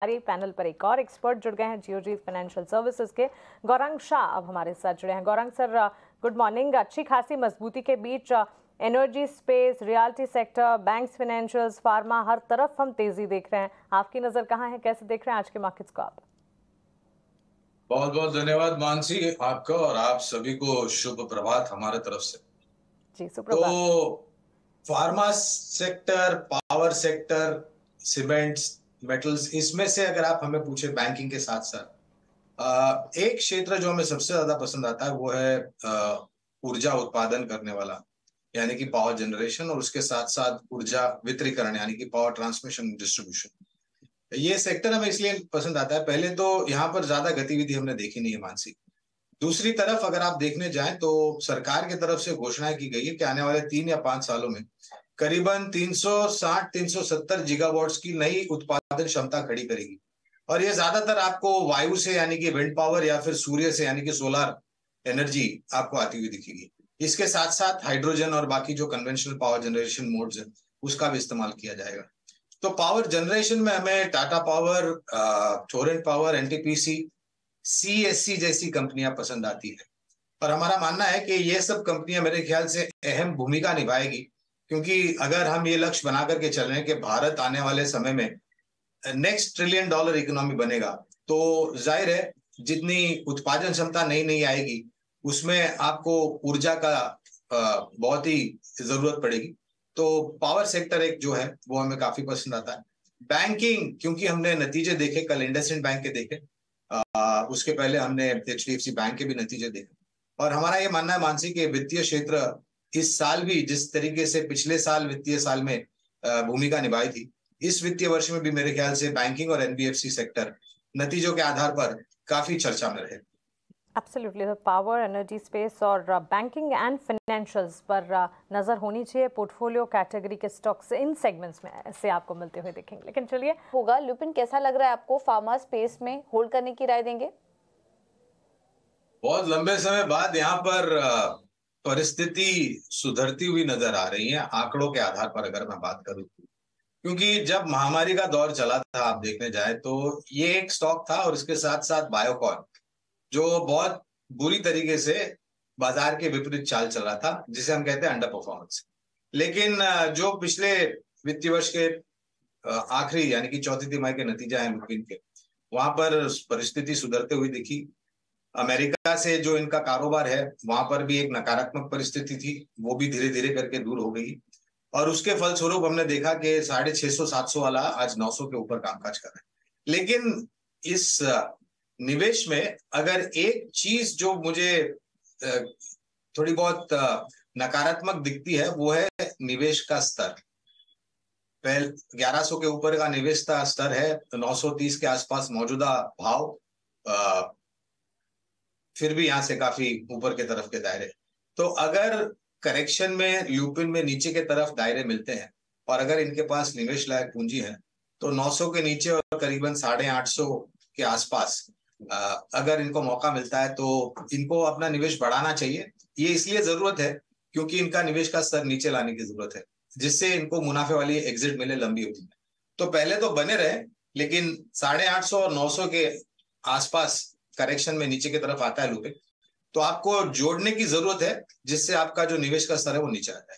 हमारे पैनल पर एक और एक्सपर्ट जुड़ गए हैं जियोजीत फाइनेंशियल सर्विसेज के गौरांग शाह अब हमारे साथ जुड़े हैं। Gaurang sir, good morning. अच्छी खासी मजबूती के बीच energy space, realty sector, banks, financials, pharma, हर तरफ हम तेजी देख रहे हैं। आपकी नजर कहाँ है, कैसे देख रहे हैं आज के मार्केट्स को आप? बहुत बहुत धन्यवाद मानसी, आपका और आप सभी को शुभ प्रभात हमारे तरफ से। जी, सुप्रभात। तो pharma sector, power sector, cements, metals, इसमें से अगर आप हमें पूछे बैंकिंग के साथ साथ एक क्षेत्र जो हमें सबसे ज्यादा पसंद आता है वो है ऊर्जा उत्पादन करने वाला, यानी कि पावर जनरेशन, और उसके साथ साथ ऊर्जा वितरीकरण यानी कि पावर ट्रांसमिशन डिस्ट्रीब्यूशन। ये सेक्टर हमें इसलिए पसंद आता है, पहले तो यहाँ पर ज्यादा गतिविधि हमने देखी नहीं है मानसी। दूसरी तरफ अगर आप देखने जाएं तो सरकार की तरफ से घोषणा की गई है कि आने वाले 3 या 5 सालों में करीबन 360-370 गीगावाट्स की नई उत्पादन क्षमता खड़ी करेगी। और ये ज्यादातर आपको वायु से यानी कि विंड पावर या फिर सूर्य से यानी कि सोलर एनर्जी आपको आती हुई दिखेगी। इसके साथ साथ हाइड्रोजन और बाकी जो कन्वेंशनल पावर जनरेशन मोड्स है उसका भी इस्तेमाल किया जाएगा। तो पावर जनरेशन में हमें Tata power, Torrent power, NTPC, CSC जैसी कंपनियां पसंद आती है। और हमारा मानना है कि ये सब कंपनियां मेरे ख्याल से अहम भूमिका निभाएगी, क्योंकि अगर हम ये लक्ष्य बना करके चल रहे हैं कि भारत आने वाले समय में नेक्स्ट ट्रिलियन डॉलर इकोनॉमी बनेगा, तो जाहिर है जितनी उत्पादन क्षमता नई नई आएगी उसमें आपको ऊर्जा का बहुत ही जरूरत पड़ेगी। तो पावर सेक्टर एक जो है वो हमें काफी पसंद आता है। बैंकिंग, क्योंकि हमने नतीजे देखे, कल इंडसइंड बैंक के देखे, उसके पहले हमने एचडीएफसी बैंक के भी नतीजे देखे, और हमारा ये मानना है मानसी के वित्तीय क्षेत्र इस साल भी जिस तरीके से पिछले साल वित्तीय साल में भूमिका निभाई थी, इस वित्तीय वर्ष में भी मेरे ख्याल से बैंकिंग और एनबीएफसी सेक्टर नतीजों के आधार पर काफी चर्चा में रहे। एब्सोल्युटली, तो पावर, एनर्जी स्पेस और बैंकिंग एंड फाइनेंशियल्स पर नज़र होनी चाहिए। पोर्टफोलियो कैटेगरी के स्टॉक्स इन सेगमेंट्स में ऐसे आपको मिलते हुए दिखेंगे। लेकिन चलिए, होगा लुपिन, कैसा लग रहा है आपको? फार्मा स्पेस में होल्ड करने की राय देंगे? बहुत लंबे समय बाद यहाँ पर परिस्थिति सुधरती हुई नजर आ रही है आंकड़ों के आधार पर अगर मैं बात करूं, क्योंकि जब महामारी का दौर चला था आप देखने जाए तो ये एक स्टॉक था, और इसके साथ साथ बायोकॉन जो बहुत बुरी तरीके से बाजार के विपरीत चाल चल रहा था, जिसे हम कहते हैं अंडर परफॉर्मेंस। लेकिन जो पिछले वित्तीय वर्ष के आखिरी यानी कि चौथी तिमाही के नतीजे हैं लुपिन के, वहां पर परिस्थिति सुधरते हुई दिखी। अमेरिका से जो इनका कारोबार है वहां पर भी एक नकारात्मक परिस्थिति थी, वो भी धीरे धीरे करके दूर हो गई, और उसके फलस्वरूप हमने देखा कि 650-700 वाला आज 900 के ऊपर कामकाज कर रहा है। लेकिन इस निवेश में अगर एक चीज जो मुझे थोड़ी बहुत नकारात्मक दिखती है वो है निवेश का स्तर। पहले 1100 के ऊपर का निवेश का स्तर है, तो 930 के आसपास मौजूदा भाव, फिर भी यहां से काफी ऊपर के तरफ के दायरे। तो अगर करेक्शन में ल्यूपिन में नीचे के तरफ दायरे मिलते हैं और अगर इनके पास निवेश लायक पूंजी है तो 900 के नीचे और करीबन 850 के आसपास अगर इनको मौका मिलता है तो इनको अपना निवेश बढ़ाना चाहिए। ये इसलिए जरूरत है क्योंकि इनका निवेश का स्तर नीचे लाने की जरूरत है, जिससे इनको मुनाफे वाली एग्जिट मिले लंबी अवधि में। तो पहले तो बने रहे, लेकिन 850 और 900 के आसपास करेक्शन में नीचे की तरफ आता है लुपिन, तो आपको जोड़ने की जरूरत है जिससे आपका जो निवेश का स्तर है वो नीचे आ जाए।